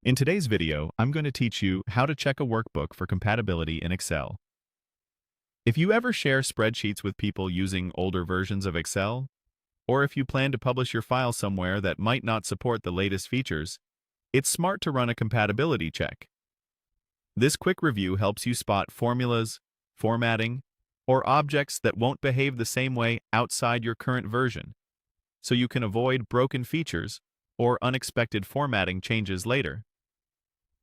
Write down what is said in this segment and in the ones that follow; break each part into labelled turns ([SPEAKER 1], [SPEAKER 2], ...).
[SPEAKER 1] In today's video, I'm going to teach you how to check a workbook for compatibility in Excel. If you ever share spreadsheets with people using older versions of Excel, or if you plan to publish your file somewhere that might not support the latest features, it's smart to run a compatibility check. This quick review helps you spot formulas, formatting, or objects that won't behave the same way outside your current version, so you can avoid broken features or unexpected formatting changes later.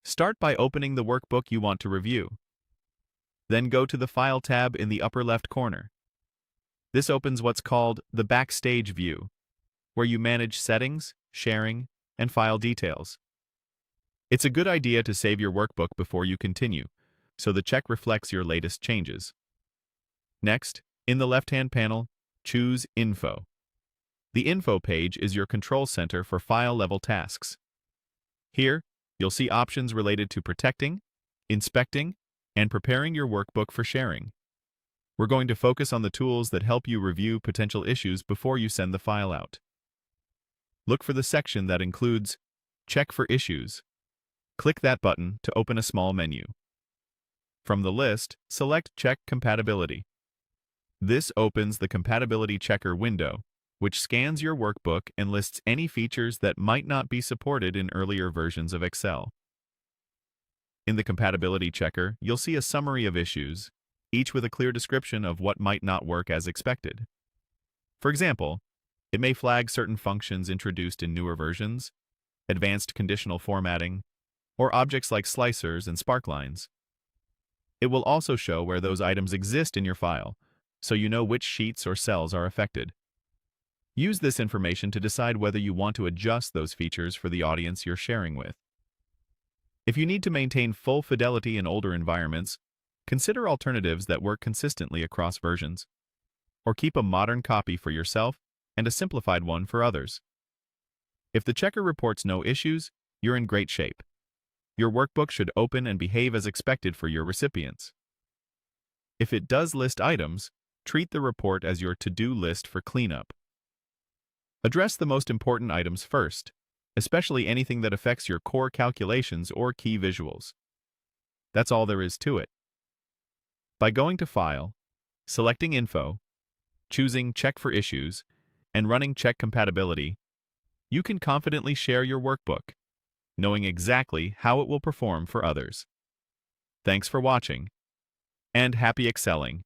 [SPEAKER 1] Start by opening the workbook you want to review. Then go to the File tab in the upper left corner. This opens what's called the Backstage view, where you manage settings, sharing, and file details. It's a good idea to save your workbook before you continue, so the check reflects your latest changes. Next, in the left-hand panel, choose Info. The Info page is your control center for file-level tasks. Here, you'll see options related to protecting, inspecting, and preparing your workbook for sharing. We're going to focus on the tools that help you review potential issues before you send the file out. Look for the section that includes Check for Issues. Click that button to open a small menu. From the list, select Check Compatibility. This opens the Compatibility Checker window, which scans your workbook and lists any features that might not be supported in earlier versions of Excel. In the Compatibility Checker, you'll see a summary of issues, each with a clear description of what might not work as expected. For example, it may flag certain functions introduced in newer versions, advanced conditional formatting, or objects like slicers and sparklines. It will also show where those items exist in your file, so you know which sheets or cells are affected. Use this information to decide whether you want to adjust those features for the audience you're sharing with. If you need to maintain full fidelity in older environments, consider alternatives that work consistently across versions. Or keep a modern copy for yourself and a simplified one for others. If the checker reports no issues, you're in great shape. Your workbook should open and behave as expected for your recipients. If it does list items, treat the report as your to-do list for cleanup. Address the most important items first, especially anything that affects your core calculations or key visuals. That's all there is to it. By going to File, selecting Info, choosing Check for Issues, and running Check Compatibility, you can confidently share your workbook, knowing exactly how it will perform for others. Thanks for watching, and happy excelling!